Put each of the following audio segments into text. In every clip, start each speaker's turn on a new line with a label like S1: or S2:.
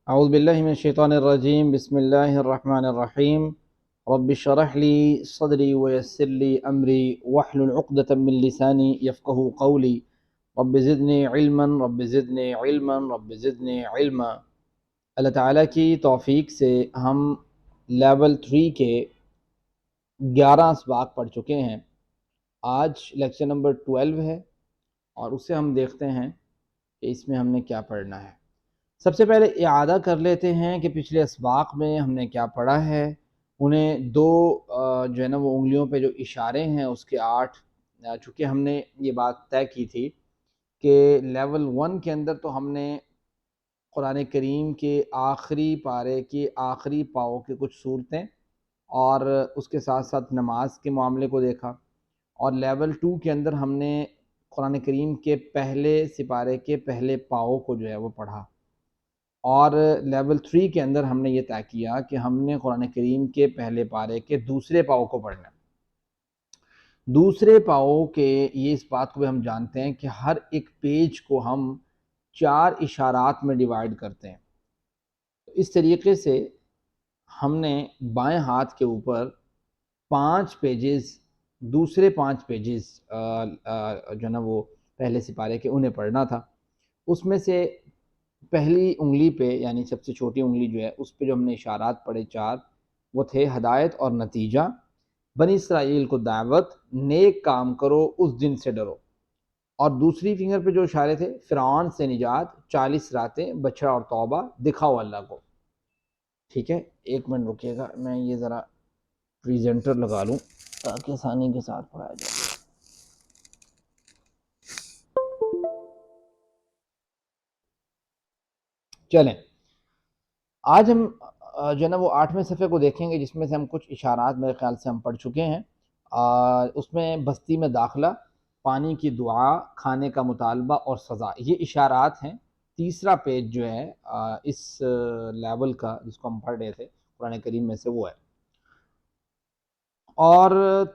S1: اعوذ باللہ من الشیطان الرجیم بسم اللہ الرحمن الرحیم رب اشرح لی صدری ویسر لی امری واحلل عقدۃ من لسانی یفقہوا قولی رب زدنی علما رب زدنی علما رب زدنی علما۔ اللہ تعالیٰ کی توفیق سے ہم لیول 3 کے 11 اسباق پڑھ چکے ہیں۔ آج لیکچر نمبر 12 ہے اور اسے ہم دیکھتے ہیں کہ اس میں ہم نے کیا پڑھنا ہے۔ سب سے پہلے اعادہ کر لیتے ہیں کہ پچھلے اسباق میں ہم نے کیا پڑھا ہے۔ انہیں دو جو ہے نا وہ انگلیوں پہ جو اشارے ہیں اس کے 8، چونکہ ہم نے یہ بات طے کی تھی کہ لیول 1 کے اندر تو ہم نے قرآن کریم کے آخری پارے کی آخری پاؤں کی کچھ صورتیں اور اس کے ساتھ ساتھ نماز کے معاملے کو دیکھا، اور لیول 2 کے اندر ہم نے قرآن کریم کے پہلے سپارے کے پہلے پاؤں کو جو ہے وہ پڑھا، اور لیول 3 کے اندر ہم نے یہ طے کیا کہ ہم نے قرآن کریم کے پہلے پارے کے دوسرے پاؤں کو پڑھنا ہے۔ دوسرے پاؤں کے یہ اس بات کو بھی ہم جانتے ہیں کہ ہر ایک پیج کو ہم 4 اشارات میں ڈیوائیڈ کرتے ہیں۔ اس طریقے سے ہم نے بائیں ہاتھ کے اوپر 5 پیجز، دوسرے 5 پیجز جو نا وہ پہلے سپارے کے انہیں پڑھنا تھا۔ اس میں سے پہلی انگلی پہ یعنی سب سے چھوٹی انگلی جو ہے اس پہ جو ہم نے اشارات پڑھے 4، وہ تھے ہدایت اور نتیجہ، بنی اسرائیل کو دعوت، نیک کام کرو، اس دن سے ڈرو، اور دوسری فنگر پہ جو اشارے تھے فرعون سے نجات، 40 راتیں، بچڑا اور توبہ، دکھاؤ اللہ کو۔ ٹھیک ہے، ایک منٹ رکیے گا، میں یہ ذرا پریزنٹر لگا لوں تاکہ آسانی کے ساتھ پڑھایا جائے۔ چلیں آج ہم جو ہے نا وہ 8ویں صفحے کو دیکھیں گے، جس میں سے ہم کچھ اشارات میرے خیال سے ہم پڑھ چکے ہیں۔ اس میں بستی میں داخلہ، پانی کی دعا، کھانے کا مطالبہ اور سزا، یہ اشارات ہیں۔ تیسرا پیج جو ہے اس لیول کا جس کو ہم پڑھ رہے تھے قرآن کریم میں سے، وہ ہے، اور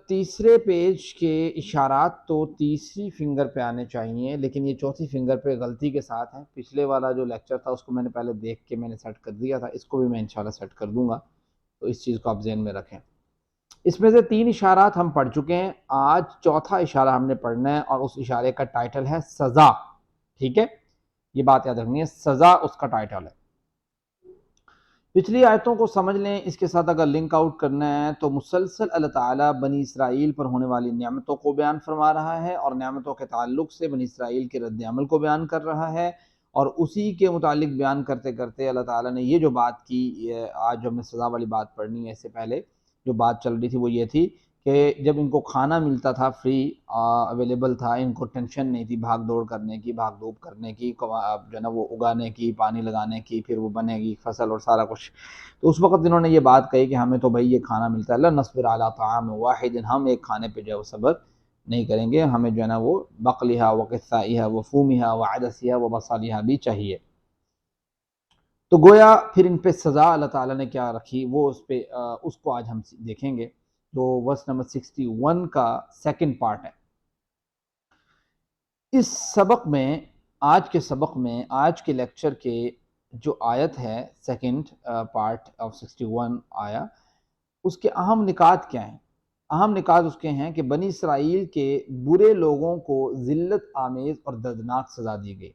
S1: تیسرے پیج کے اشارات تو تیسری فنگر پہ آنے چاہیے، لیکن یہ چوتھی فنگر پہ غلطی کے ساتھ ہیں۔ پچھلے والا جو لیکچر تھا اس کو میں نے پہلے دیکھ کے میں نے سیٹ کر دیا تھا، اس کو بھی میں انشاءاللہ سیٹ کر دوں گا، تو اس چیز کو آپ ذہن میں رکھیں۔ اس میں سے 3 اشارات ہم پڑھ چکے ہیں، آج چوتھا اشارہ ہم نے پڑھنا ہے، اور اس اشارے کا ٹائٹل ہے سزا۔ ٹھیک ہے، یہ بات یاد رکھنی ہے، سزا اس کا ٹائٹل ہے۔ پچھلی آیتوں کو سمجھ لیں، اس کے ساتھ اگر لنک آؤٹ کرنا ہے تو مسلسل اللہ تعالیٰ بنی اسرائیل پر ہونے والی نعمتوں کو بیان فرما رہا ہے، اور نعمتوں کے تعلق سے بنی اسرائیل کے رد عمل کو بیان کر رہا ہے، اور اسی کے متعلق بیان کرتے کرتے اللہ تعالیٰ نے یہ جو بات کی، آج جو ہمیں سزا والی بات پڑھنی ہے، اس سے پہلے جو بات چل رہی تھی وہ یہ تھی کہ جب ان کو کھانا ملتا تھا فری اویلیبل تھا، ان کو ٹینشن نہیں تھی بھاگ دوڑ کرنے کی، بھاگ دوب کرنے کی، جو ہے نا وہ اگانے کی، پانی لگانے کی، پھر وہ بنے گی فصل اور سارا کچھ، تو اس وقت انہوں نے یہ بات کہی کہ ہمیں تو بھائی یہ کھانا ملتا ہے، لا نصبر علی طعام واحد، ہم ایک کھانے پہ جو ہے وہ صبر نہیں کریں گے، ہمیں جو ہے نا وہ بقلیہا وقثائیہا وفومہا وعدسیہا وبصلیہا بھی چاہیے۔ تو گویا پھر ان پہ سزا اللہ تعالیٰ نے کیا رکھی، وہ اس کو آج ہم دیکھیں گے، جو ورس نمبر 61 کا سیکنڈ پارٹ ہے۔ اس سبق میں، آج کے سبق میں، آج کے لیکچر کے جو آیت ہے سیکنڈ پارٹ آف 61 آیا، اس کے اہم نکات کیا ہیں؟ اہم نکات اس کے ہیں کہ بنی اسرائیل کے برے لوگوں کو ذلت آمیز اور دردناک سزا دی گئی۔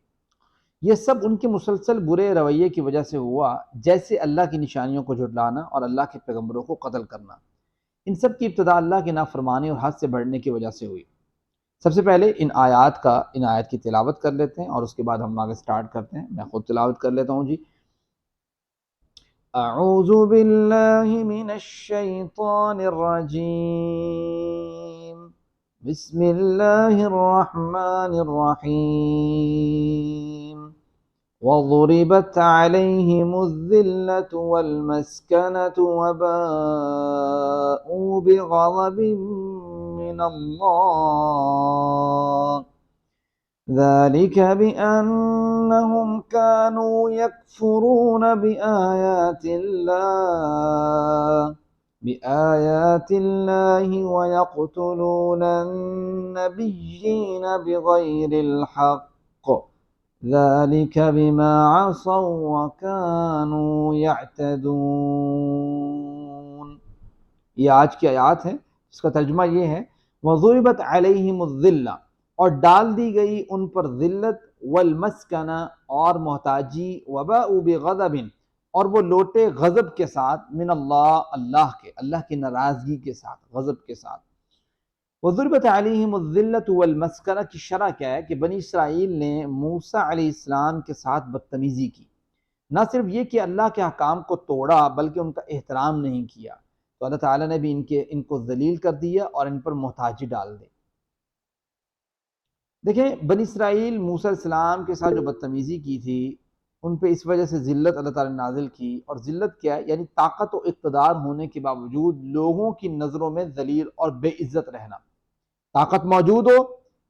S1: یہ سب ان کے مسلسل برے رویے کی وجہ سے ہوا، جیسے اللہ کی نشانیوں کو جھٹلانا اور اللہ کے پیغمبروں کو قتل کرنا۔ ان سب کی ابتدا اللہ کی نافرمانی اور حد سے بڑھنے کی وجہ سے ہوئی۔ سب سے پہلے ان آیات کی تلاوت کر لیتے ہیں، اور اس کے بعد ہم آگے سٹارٹ کرتے ہیں۔ میں خود تلاوت کر لیتا ہوں جی۔ اعوذ باللہ من الشیطان الرجیم، بسم اللہ الرحمن الرحیم۔ وضربت عليهم الذلة والمسكنة وباءوا بغضب من الله، ذلك بأنهم كانوا يكفرون بآيات الله ويقتلون النبيين بغير الحق، ذلك بما عصوا وكانوا يعتدون۔ یہ آج کی آیات ہیں، اس کا ترجمہ یہ ہے وَضُرِبَتْ عَلَيْهِمُ الذِّلَّةُ، اور ڈال دی گئی ان پر ذلت، والمسکنہ اور محتاجی، وباءوا بغضب اور وہ لوٹے غضب کے ساتھ، من اللہ اللہ کے، اللہ کی ناراضگی کے ساتھ، غضب کے ساتھ۔ وَضُرِبَتْ عَلَيْهِمُ الذِّلَّةُ وَالْمَسْكَنَةُ کی شرح کیا ہے کہ بنی اسرائیل نے موسیٰ علیہ السلام کے ساتھ بدتمیزی کی، نہ صرف یہ کہ اللہ کے احکام کو توڑا بلکہ ان کا احترام نہیں کیا، تو اللہ تعالیٰ نے بھی ان کو ذلیل کر دیا اور ان پر محتاجی ڈال دی۔ دیکھیں بنی اسرائیل موسیٰ علیہ السلام کے ساتھ جو بدتمیزی کی تھی، ان پہ اس وجہ سے ذلت اللہ تعالیٰ نے نازل کی، اور ذلت کیا ہے؟ یعنی طاقت و اقتدار ہونے کے باوجود لوگوں کی نظروں میں ذلیل اور بے عزت رہنا، طاقت موجود ہو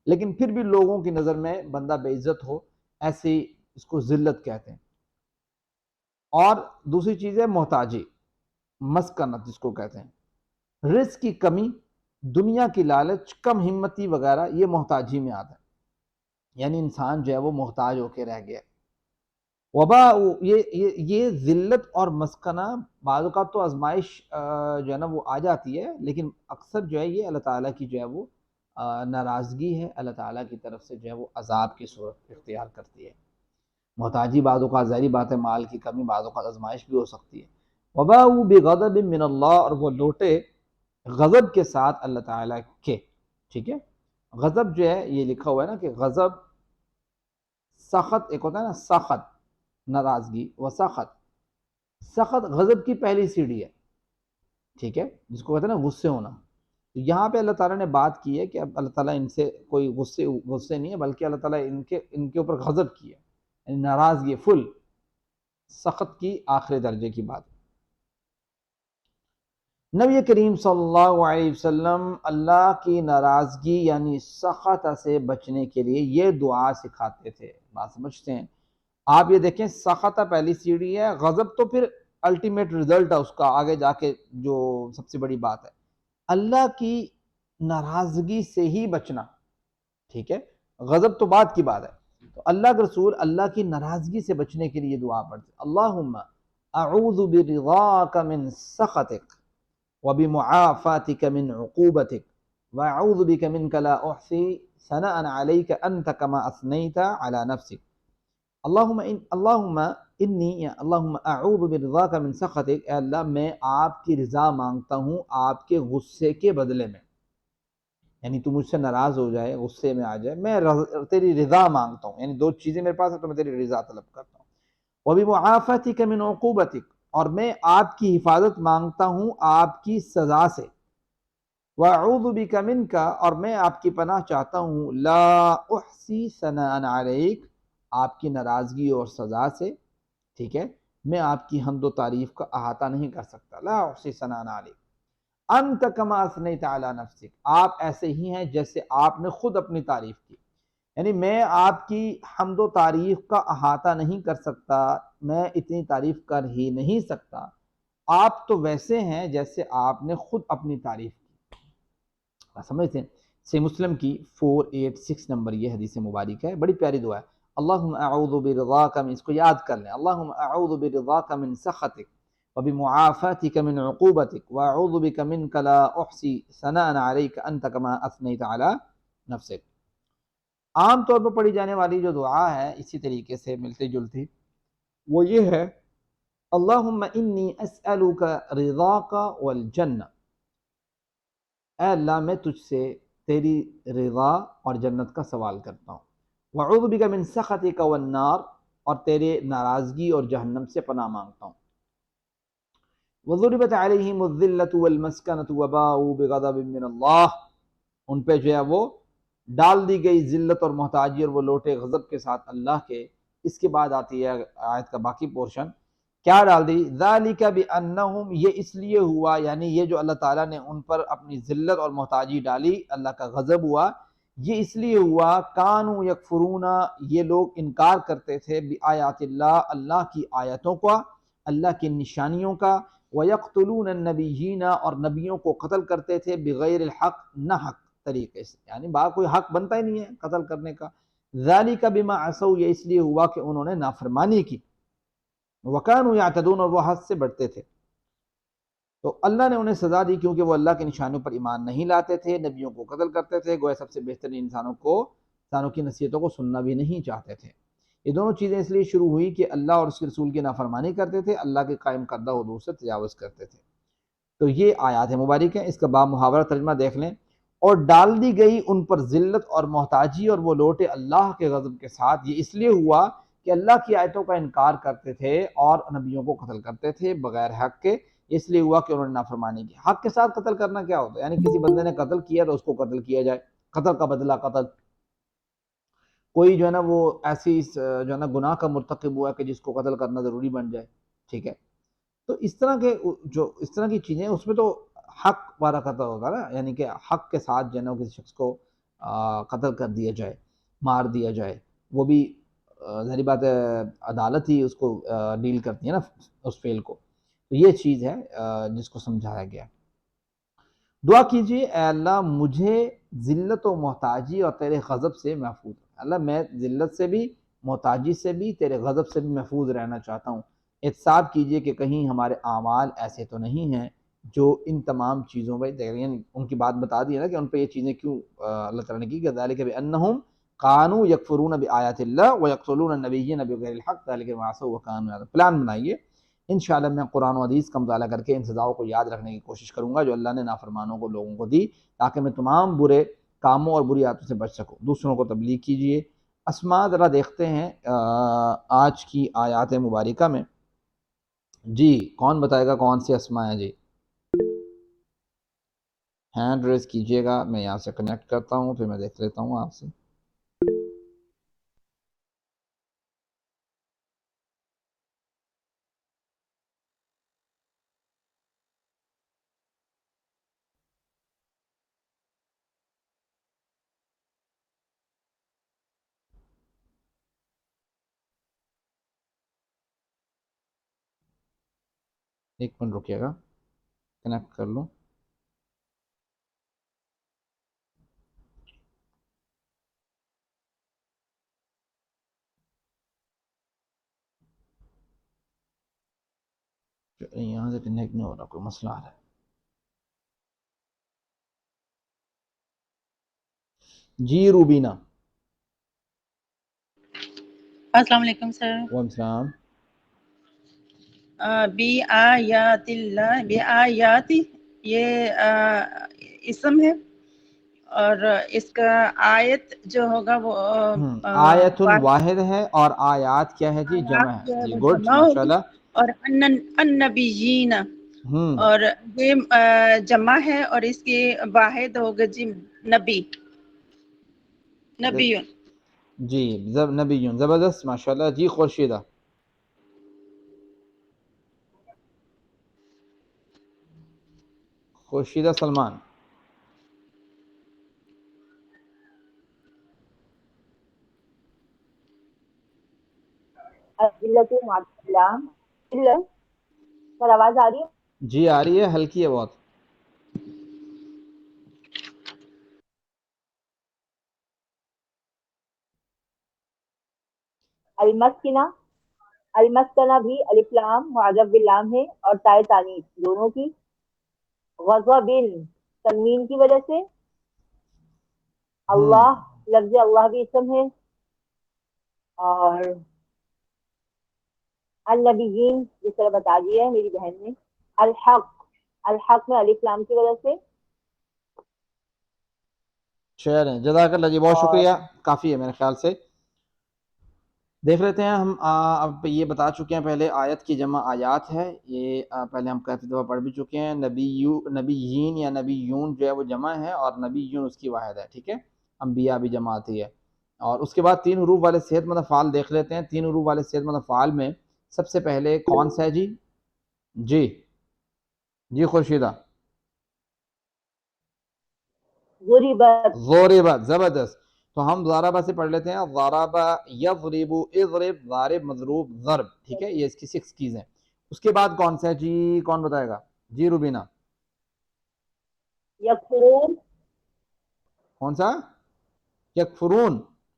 S1: لیکن پھر بھی لوگوں کی نظر میں بندہ بے عزت ہو، ایسی اس کو ذلت کہتے ہیں۔ اور دوسری چیز ہے محتاجی، مسکنت جس کو کہتے ہیں، رزق کی کمی، دنیا کی لالچ، کم ہمتی وغیرہ، یہ محتاجی میں آتا ہے، یعنی انسان جو ہے وہ محتاج ہو کے رہ گیا۔ وبا یہ ذلت اور مسکنہ بعض اوقات تو آزمائش جو ہے نا وہ آ جاتی ہے، لیکن اکثر جو ہے یہ اللہ تعالیٰ کی جو ہے وہ ناراضگی ہے، اللہ تعالیٰ کی طرف سے جو ہے وہ عذاب کی صورت اختیار کرتی ہے۔ محتاجی بعض اوقات ظاہری بات ہے، مال کی کمی بعض اوقات آزمائش بھی ہو سکتی ہے۔ وباءوا بغضب من اللہ، اور وہ لوٹے غضب کے ساتھ اللہ تعالیٰ کے، ٹھیک ہے۔ غضب جو ہے یہ لکھا ہوا ہے نا کہ غضب سخت، ایک ہوتا ہے نا سخت ناراضگی، و سخت، سخت غضب کی پہلی سیڑھی ہے، ٹھیک ہے، جس کو کہتے ہیں نا غصے ہونا۔ تو یہاں پہ اللہ تعالیٰ نے بات کی ہے کہ اب اللہ تعالیٰ ان سے کوئی غصے نہیں ہے، بلکہ اللہ تعالیٰ ان کے اوپر غضب کی ہے، یعنی ناراضگی فل، سخت کی آخری درجے کی بات۔ نبی کریم صلی اللہ علیہ وسلم اللہ کی ناراضگی یعنی سخط سے بچنے کے لیے یہ دعا سکھاتے تھے، بات سمجھتے ہیں؟ آپ یہ دیکھیں سخط پہلی سیڑھی ہے، غضب تو پھر الٹیمیٹ رزلٹ ہے اس کا، آگے جا کے جو سب سے بڑی بات ہے اللہ کی ناراضگی سے ہی بچنا، ٹھیک ہے، غضب تو بعد کی بات ہے۔ تو اللہ کے رسول اللہ کی ناراضگی سے بچنے کے لیے دعا پڑھتے، اللہم اعوذ برضاک من سخطک وبمعافاتک من عقوبتک واعوذ بک منک لا احصی ثناء علیک انت کما اثنیت علی نفسک۔ اللہم اعوذ برضاک من سخطک، اے اللہ میں آپ کی رضا مانگتا ہوں آپ کے غصے کے بدلے میں، یعنی تو مجھ سے ناراض ہو جائے، غصے میں آ جائے، میں تیری رضا مانگتا ہوں، یعنی دو چیزیں میرے پاس ہیں تو میں تیری رضا طلب کرتا ہوں۔ وبمعافاتک من عقوبتک، اور میں آپ کی حفاظت مانگتا ہوں آپ کی سزا سے۔ واعوذ بک منک، اور میں آپ کی پناہ چاہتا ہوں، لا احصی ثناء علیک، آپ کی ناراضگی اور سزا سے، ٹھیک ہے، میں آپ کی حمد و تعریف کا احاطہ نہیں کر سکتا، لا احصی ثناء علیک انت کما اثنیت علی نفسک، آپ ایسے ہی ہیں جیسے آپ نے خود اپنی تعریف کی، یعنی میں آپ کی حمد و تعریف کا احاطہ نہیں کر سکتا، میں اتنی تعریف کر ہی نہیں سکتا، آپ تو ویسے ہیں جیسے آپ نے خود اپنی تعریف کی۔ سمجھتے ہیں؟ سی مسلم کی 486 نمبر یہ حدیث مبارک ہے، بڑی پیاری دعا ہے۔ اللہم اعوذ برضاک من، اس کو یاد کر لیں، اللہم اعوذ برضاک من سخطک وبمعافاتک من عقوبتک واعوذ بک منک لا احصی ثناء علیک انت کما اثنیت علی نفسک۔ عام طور پر پڑھی جانے والی جو دعا ہے اسی طریقے سے ملتی جلتی، وہ یہ ہے اللہم انی اسألک رضاک والجنہ، اے اللہ میں تجھ سے تیری رضا اور جنت کا سوال کرتا ہوں، وَأَعُوذُ بِكَ مِن سَخَطِكَ وَالنَّارِ، اور تیرے ناراضگی اور جہنم سے پناہ مانگتا ہوں۔ وَضُرِبَتْ عَلَيْهِمُ الذِّلَّةُ وَالْمَسْكَنَةُ وَبَاءُوا بِغَضَبٍ مِّنَ اللَّهِ، ان پہ جو ہے وہ ڈال دی گئی ذلت اور محتاجی اور وہ لوٹے غضب کے ساتھ اللہ کے۔ اس کے بعد آتی ہے آیت کا باقی پورشن، کیا ڈال دی؟ ذَلِكَ بِأَنَّهُمْ، یہ اس لیے ہوا، یعنی یہ جو اللہ تعالیٰ نے ان پر اپنی ذلت اور محتاجی ڈالی، اللہ کا غضب ہوا، یہ اس لیے ہوا کانوا یکفرون، یہ لوگ انکار کرتے تھے بآیات اللہ، اللہ کی آیتوں کا، اللہ کی نشانیوں کا، وَيَقْتُلُونَ النَّبِيِّينَ، اور نبیوں کو قتل کرتے تھے، بغیر الحق، نہ حق طریقے سے، یعنی کوئی حق بنتا ہی نہیں ہے قتل کرنے کا، ذالک بما عصوا، یہ اس لیے ہوا کہ انہوں نے نافرمانی کی، وکانوا یعتدون، اور وہ حد سے بڑھتے تھے۔ تو اللہ نے انہیں سزا دی کیونکہ وہ اللہ کی نشانیوں پر ایمان نہیں لاتے تھے، نبیوں کو قتل کرتے تھے، گویا سب سے بہترین انسانوں کی نصیحتوں کو سننا بھی نہیں چاہتے تھے۔ یہ دونوں چیزیں اس لیے شروع ہوئی کہ اللہ اور اس کے رسول کی نافرمانی کرتے تھے، اللہ کے قائم کردہ حدود سے تجاوز کرتے تھے۔ تو یہ آیات مبارک ہیں، اس کا باب محاورہ ترجمہ دیکھ لیں۔ اور ڈال دی گئی ان پر ذلت اور محتاجی، اور وہ لوٹے اللہ کے غضب کے ساتھ، یہ اس لیے ہوا کہ اللہ کی آیتوں کا انکار کرتے تھے اور نبیوں کو قتل کرتے تھے بغیر حق کے، اس لیے ہوا کہ انہوں نے نافرمانی کی۔ حق کے ساتھ قتل کرنا کیا ہوتا ہے؟ یعنی کسی بندے نے قتل کیا تو اس کو قتل کیا جائے، قتل کا بدلہ قتل۔ کوئی جو ہے نا وہ ایسی جو ہے نا گناہ کا مرتکب ہوا کہ جس کو قتل کرنا ضروری بن جائے، ٹھیک ہے؟ تو اس طرح کی چیزیں، اس میں تو حق والا قتل ہوگا نا، یعنی کہ حق کے ساتھ جو ہے نا کسی شخص کو قتل کر دیا جائے، مار دیا جائے، وہ بھی ظاہری بات ہے عدالت ہی اس کو ڈیل کرتی ہے نا اس فعل کو۔ تو یہ چیز ہے جس کو سمجھایا گیا۔ دعا کیجیے اے اللہ مجھے ذلت و محتاجی اور تیرے غضب سے محفوظ رکھ۔ اللہ میں ذلت سے بھی، محتاجی سے بھی، تیرے غضب سے بھی محفوظ رہنا چاہتا ہوں۔ احتساب کیجئے کہ کہیں ہمارے اعمال ایسے تو نہیں ہیں جو ان تمام چیزوں پہ، یعنی ان کی بات بتا دی ہے نا کہ ان پہ یہ چیزیں کیوں اللہ تعالیٰ نے کی کہ ذالک بانہم قانوا یکفرون بآیات اللہ ویقتلون النبیین بغیر الحق ذالک بما عصوا وکانوا یعتدون۔ پلان بنائیے، انشاءاللہ میں قرآن و حدیث کا مطالعہ کر کے ان سزاؤں کو یاد رکھنے کی کوشش کروں گا جو اللہ نے نافرمانوں کو لوگوں کو دی، تاکہ میں تمام برے کاموں اور بری عادتوں سے بچ سکوں۔ دوسروں کو تبلیغ کیجئے۔ اسماء ذرا دیکھتے ہیں آج کی آیات مبارکہ میں۔ جی کون بتائے گا کون سی اسماء ہیں؟ جی ہینڈ ریز کیجئے گا، میں یہاں سے کنیکٹ کرتا ہوں، پھر میں دیکھ لیتا ہوں آپ سے۔ ایک منٹ رکیے گا، کنیکٹ کر لوں۔ یہاں سے کنیکٹ نہیں ہو رہا، کوئی مسئلہ آ رہا ہے۔ جی روبینہ۔
S2: السلام علیکم سر۔
S1: وعلیکم السلام۔
S2: بی آیات اللہ، بی آیات یہ اسم ہے، اور اس کا آیت جو ہوگا وہ
S1: آیت الواحد ہے، اور آیات کیا ہے جی؟ جمع
S2: آیات جو
S1: ہے
S2: ہے
S1: جی،
S2: وہ
S1: گڈ
S2: جمع ہوگی،
S1: ماشاءاللہ۔
S2: اور النبیین، اور یہ جمع ہے، اور اس کی واحد ہوگا جی نبی، نبیون۔
S1: جی نبیون، زبردست ماشاءاللہ۔ جی خورشیدہ۔ خورشیدہ سلمان۔
S3: سر آواز آ رہی ہے؟
S1: جی آ رہی ہے، ہلکی ہے بہت۔
S3: المسکنہ، المسکنہ بھی الف لام معجب باللام ہے اور تائے تانیث دونوں کی، غزوہ بن تنوین کی وجہ سے۔ اللہ، لفظ اللہ بھی اسم ہے، اور النبیین جس طرح بتا دیا ہے میری بہن نے۔ الحق، الحق میں الف لام کی وجہ سے۔
S1: شعر ہیں، جزاک اللہ جی، بہت
S3: اور
S1: شکریہ، کافی ہے میرے خیال سے۔ دیکھ لیتے ہیں ہم اب یہ بتا چکے ہیں پہلے آیت کی جمع آیات ہے، یہ پہلے ہم کافی دفعہ پڑھ بھی چکے ہیں۔ نبیین یا نبیون جو ہے وہ جمع ہے، اور نبیون اس کی واحد ہے، ٹھیک ہے؟ انبیاء بھی جمع آتی ہے۔ اور اس کے بعد تین حروف والے صحت مند افعال دیکھ لیتے ہیں۔ تین حروف والے صحت مند افعال میں سب سے پہلے کون سا ہے جی؟ جی خورشیدہ۔
S3: ضربت،
S1: ضربت، زبردست۔ تو ہم ضربہ سے پڑھ لیتے ہیں، ضرب یضرب، اضرب، ضارب، مضروب، ضرب، ٹھیک ہے؟ یہ اس کی 6 کیز ہیں۔ اس کے بعد کون سا ہے جی؟ کون بتائے گا؟ جی روبینہ۔
S3: یکفرون،
S1: کون سا؟ یکفرون۔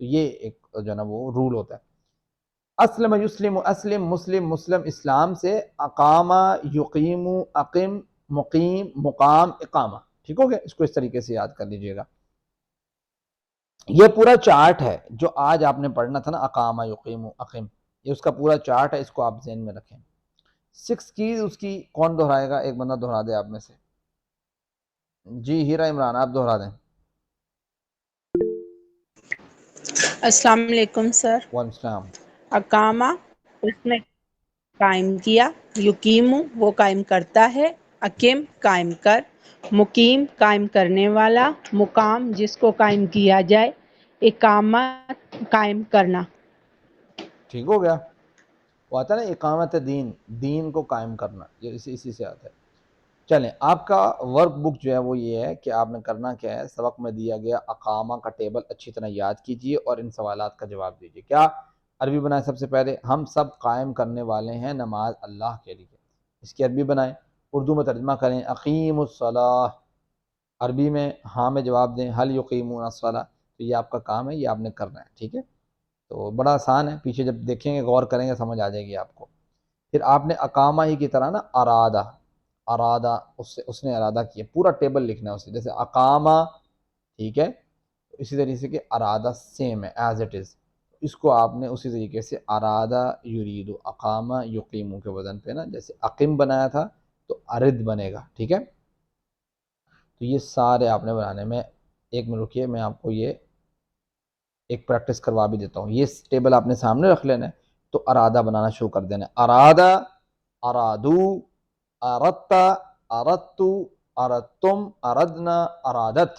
S1: تو یہ ایک جو ہے نا وہ رول ہوتا ہے. اسلم یسلم اسلم مسلم مسلم اسلام سے، اقامہ یقیم اقم مقیم مقام اقامہ. ٹھیک ہو گیا؟ اس کو اس طریقے سے یاد کر لیجئے گا. یہ پورا چارٹ ہے جو آج آپ نے پڑھنا تھا نا، اقامہ یقیم اقم، یہ اس کا پورا چارٹ ہے، اس کو آپ ذہن میں رکھیں. 6 کیز اس کی کون دہرائے گا؟ ایک بندہ دہرا دے آپ میں سے. جی ہیرا عمران آپ دہرا دیں.
S4: السلام علیکم سر.
S1: وعلیکم السلام.
S4: اقامہ اس نے قائم کیا، یقیم وہ قائم کرتا ہے، اقیم قائم کر، مقیم قائم کرنے والا، مقام جس کو قائم کیا جائے، اقامت قائم کرنا.
S1: ٹھیک ہو گیا؟ وہ آتا ہے نا اقامت دین، دین کو قائم کرنا، یہ اسی سے آتا ہے. چلیں، آپ کا ورک بک جو ہے وہ یہ ہے کہ آپ نے کرنا کیا ہے، سبق میں دیا گیا اقامہ کا ٹیبل اچھی طرح یاد کیجئے اور ان سوالات کا جواب دیجئے. کیا عربی بنائیں؟ سب سے پہلے ہم سب قائم کرنے والے ہیں نماز اللہ کے لیے، اس کی عربی بنائیں. اردو میں ترجمہ کریں، اقیم الصلاۃ. عربی میں ہاں میں جواب دیں، حل یقیمون الصلاۃ. تو یہ آپ کا کام ہے، یہ آپ نے کرنا ہے. ٹھیک ہے؟ تو بڑا آسان ہے، پیچھے جب دیکھیں گے غور کریں گے سمجھ آ جائے گی آپ کو. پھر آپ نے اقامہ ہی کی طرح نا ارادہ، ارادہ اس نے ارادہ کیا، پورا ٹیبل لکھنا ہے اسے، جیسے اقامہ. ٹھیک ہے؟ اسی طریقے سے کہ ارادہ سیم ہے ایز اٹ از، اس کو آپ نے اسی طریقے سے ارادہ یریدو اقامہ یقیمو کے وزن پہ نا، جیسے اقیم بنایا تھا تو ارد بنے گا. ٹھیک ہے؟ تو یہ سارے آپ نے بنانے میں، ایک منٹ رکیے میں آپ کو یہ ایک پریکٹس کروا بھی دیتا ہوں. یہ ٹیبل آپ نے سامنے رکھ لینا ہے تو ارادہ بنانا شروع کر دینا ہے. ارادہ، ارادو، اردتا، اردتو، اردتم، اردنا، ارادت.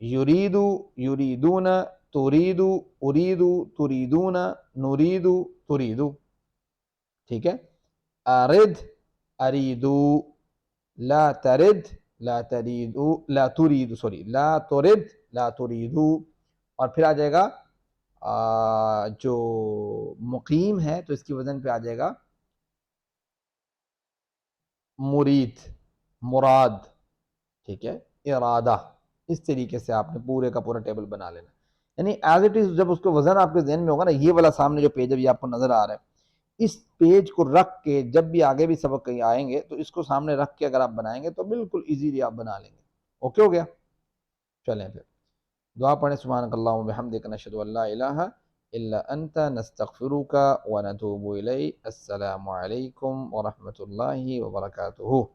S1: یریدو، یریدون، تریدو، اریدو، تریدون، نریدو، تریدو. ٹھیک ہے؟ ارد، اریدو، لا ترد، لا تریدو، لا تریدو، سوری لا ترد، لا تریدو. اور پھر آ جائے گا جو مقیم ہے تو اس کی وزن پہ آ جائے گا مرید، مراد. ٹھیک ہے؟ ارادہ. اس طریقے سے آپ نے پورے کا پورا ٹیبل بنا لینا. یعنی ایز اٹ از جب اس کو وزن آپ کے ذہن میں ہوگا نا، یہ والا سامنے جو پیج ابھی آپ کو نظر آ رہا ہے، اس پیج کو رکھ کے جب بھی آگے بھی سبق کہیں آئیں گے تو اس کو سامنے رکھ کے اگر آپ بنائیں گے تو بالکل ایزیلی آپ بنا لیں گے. اوکے ہو گیا؟ چلیں پھر دعا پڑھیں. سبحانک اللہم و بحمدک، نشہد ان لا الہ الا انت، نستغفرک و نتوب الیک. السلام علیکم ورحمۃ اللہ وبرکاتہ.